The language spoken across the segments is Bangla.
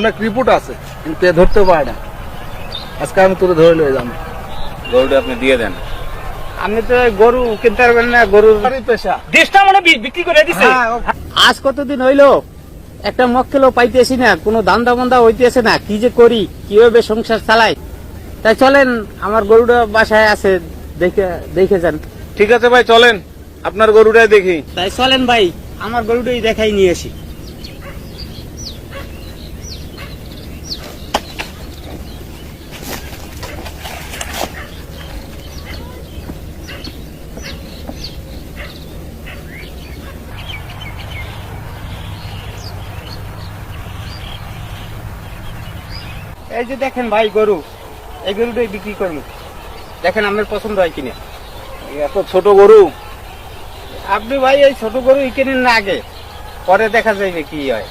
অনেক রিপোর্ট আছে, কিন্তু এ ধরতে পারে না। আজকে আমি তোরে ধরে লয়ে যাবো। গরুটা আপনি দিয়ে দেন। আপনি তো গরু কিনতে পারবেন না, গরুর পেশা দেশটা মানে বিক্রি করে দিছে। আজ কতদিন হইলো একটা মক্কেলও পাইতেছি না, কোনো দান্দা বন্দা হইতেছে না, কি যে করি, কিভাবে সংসার চালাই। তাই চলেন, আমার গরুটা বাসায় আছে, দেখে যান। ঠিক আছে ভাই, চলেন আপনার গরুটাই দেখি। তাই চলেন ভাই, আমার গরুটাই দেখাই নিয়ে আসি। এই যে দেখেন ভাই গরু, এই গরুটাই বিক্রি করবো, দেখেন আপনার পছন্দ হয় কিনা। এত ছোট গরু? আপনি ভাই এই ছোট গরু কিনেন না আগে, পরে দেখা যাবে কি হয়।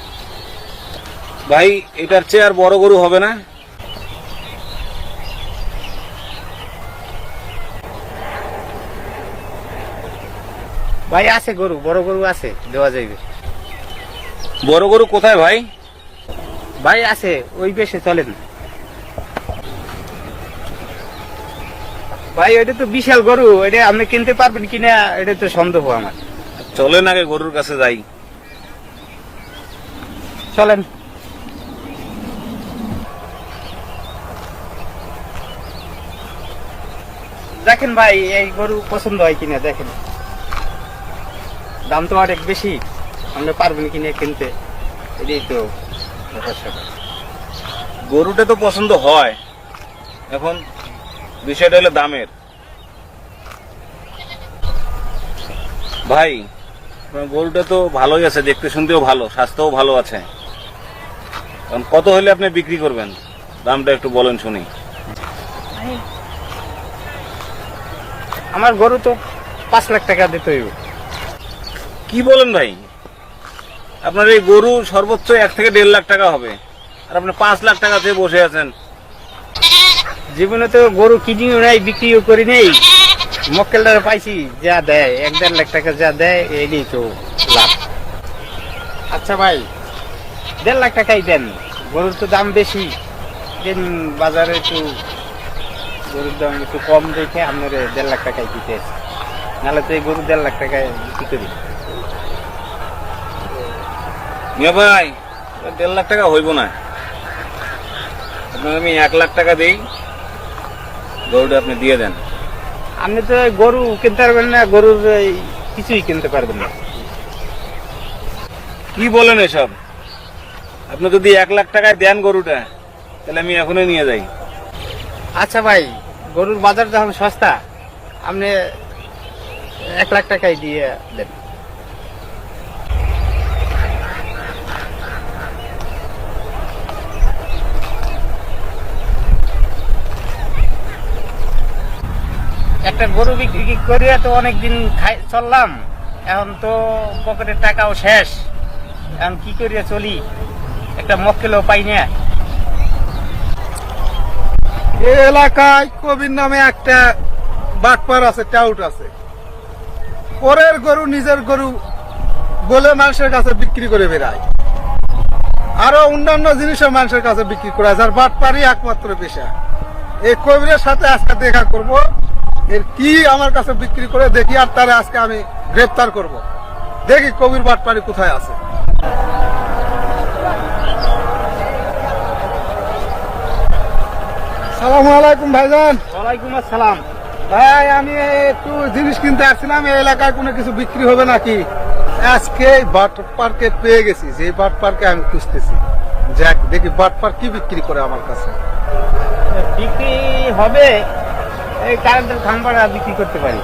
ভাই এটার চেয়ে আর বড় গরু হবে না? ভাই আছে গরু, বড় গরু আছে, দেওয়া যাইবে। বড় গরু কোথায় ভাই? ভাই আছে ওই বেশে, চলেন ভাই। ওইটা তো বিশাল গরু, এটা আপনি কিনতে পারবেন কিনা এটা তো সন্দেহ আমার। চলেন আগে গরুর কাছে যাই। চলেন। দেখেন ভাই এই গরু পছন্দ হয় কিনা দেখেন, দাম তো অনেক বেশি, আপনি পারবেন কিনা কিনতে, এটাই তো সমস্যা। গরুটা তো পছন্দ হয়, এখন বিষয়টা হলো দামের। ভাই আপনার গরুটা তো ভালোই আছে, দেখতে শুনতেও ভালো, স্বাস্থ্যও ভালো আছে। এখন কত হলে আপনি বিক্রি করবেন? দামটা একটু বলেন শুনি। আমার গরু তো 5 লাখ টাকা দিতে হইব। কি বলেন ভাই? আপনার এই গরু সর্বোচ্চ 1 থেকে 1.5 লাখ টাকা হবে, আর আপনি 5 লাখ টাকা দিয়ে বসে আছেন। জীবনে তো গরু কিনিও নাই, বিক্রিও করি নেই, মক্কেলটা পাইছি যা দেয় 1-1.5 লাখ টাকা যা দেয়, এটাই তো লাভ। আচ্ছা ভাই 1.5 লাখ টাকাই দেন, গরুর তো দাম বেশি, দেন বাজারে একটু গরুর দাম একটু কম দেখে আপনার 1.5 লাখ টাকায় দিতে আছে, নাহলে তো এই গরু 1.5 লাখ টাকায় বিক্রি করি। মিয়া ভাই 1.5 লাখ টাকা হইব না, আপনার আমি 1 লাখ টাকা দিই, গরুটা আপনি দিয়ে দেন। আপনি তো গরু কিনতে পারবেন না, গরুর কিছুই কিনতে পারবেন না। কি বলেন এসব? আপনি যদি 1 লাখ টাকায় দেন গরুটা, তাহলে আমি এখনই নিয়ে যাই। আচ্ছা ভাই, গরুর বাজার যখন সস্তা, আপনি 1 লাখ টাকাই দিয়ে দেন। একটা গরু বিক্রি করিয়া তো অনেকদিন চললাম, এখন তো পকেটের টাকাও শেষ, এখন কি করিয়া চলি, একটা মক্কেলও পাই না। এই এলাকায় কবির নামে একটা বাটপার আছে, টাউট আছে, পরের গরু নিজের গরু বলে মানুষের কাছে বিক্রি করে বেড়ায়, আরো অন্যান্য জিনিসও মানুষের কাছে বিক্রি করে, যার বাটপারই একমাত্র পেশা। এই কবিরের সাথে আজকে দেখা করব, এর কি আমার কাছে বিক্রি করে দেখি, আর তারা আজকে আমি গ্রেফতার করব, দেখি কবির বাটপারি কোথায় আছে। সালামু আলাইকুম ভাইজান। ওয়ালাইকুম আসসালাম। ভাই আমি একটু জিনিস কিনতে আসছিলাম, এই এলাকায় কোনো কিছু বিক্রি হবে নাকি? আজকে বাট পার্কে পেয়ে গেছি, যে বাট পার্কে আমি খুঁজতেছি, যাক দেখি বাট পার্ক কি বিক্রি করে আমার কাছে। বিক্রি হবে, এই কারেন্টের খাম্বাটা বিক্রি করতে পারি।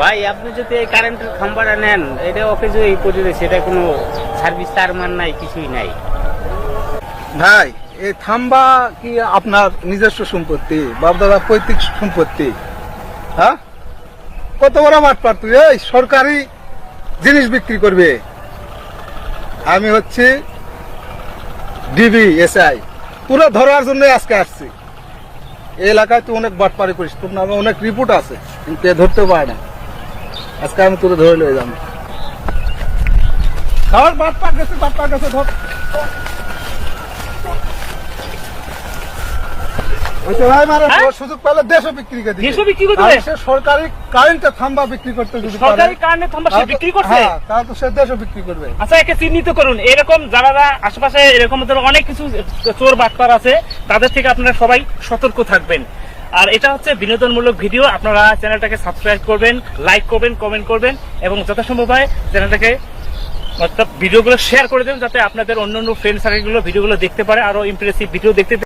ভাই আপনি যদি এই কারেন্টের খাম্বাটা নেন, এটা ওকে যে এই পড়ে রয়েছে, এটা কোনো সার্ভিস তার মান নাই, কিছুই নাই। ভাই এই থাম্বা কি আপনার নিজস্ব সম্পত্তি, বাপদাদা পৈতৃক সম্পত্তি? হ্যাঁ, কত বড় বাটপার তুই, এই সরকারি জিনিস বিক্রি করবে? আমি হচ্ছে ডিবি এসআই, পুরো ধরার জন্য আজকে আসছি। এই এলাকায় তুই অনেক বাটপারি করিস, তোর নামে অনেক রিপোর্ট আছে, কিন্তু এ ধরতে পারে না। আজকে আমি তোরে ধরে লয়ে যাবো। ধর বাট পা গেছে ধর আচ্ছা ভাই মারা হ্যাঁ? সুযোগ পেলে দেশও বিক্রি করে দিবে। দেশও বিক্রি করতে আর হবে? সে সরকারি কারেন্টে থাম্বা বিক্রি করতে যদি পারে, সরকারি কারণে থাম্বা সে তাহলে তো- বিক্রি করছে? হ্যাঁ, তাহলে তো সে দেশও বিক্রি করবে। আচ্ছা, একে চিহ্নিত করুন। এরকম যারা আশেপাশে এরকম ধরনের অনেক কিছু চোর বাটপার আছে, তাদের থেকে আপনারা সবাই সতর্ক থাকবেন। আর এটা হচ্ছে বিনোদনমূলক ভিডিও। আপনারা চ্যানেলটাকে সাবস্ক্রাইব করবেন, লাইক করবেন, কমেন্ট করবেন এবং যথাসম্ভব হয় চ্যানেলটাকে ভিডিওগুলো শেয়ার করে দেবেন, যাতে আপনাদের অন্য ফ্রেন্ড সার্কেলগুলো ভিডিওগুলো দেখতে পারে, আরো ইমপ্রেসিভ ভিডিও দেখতে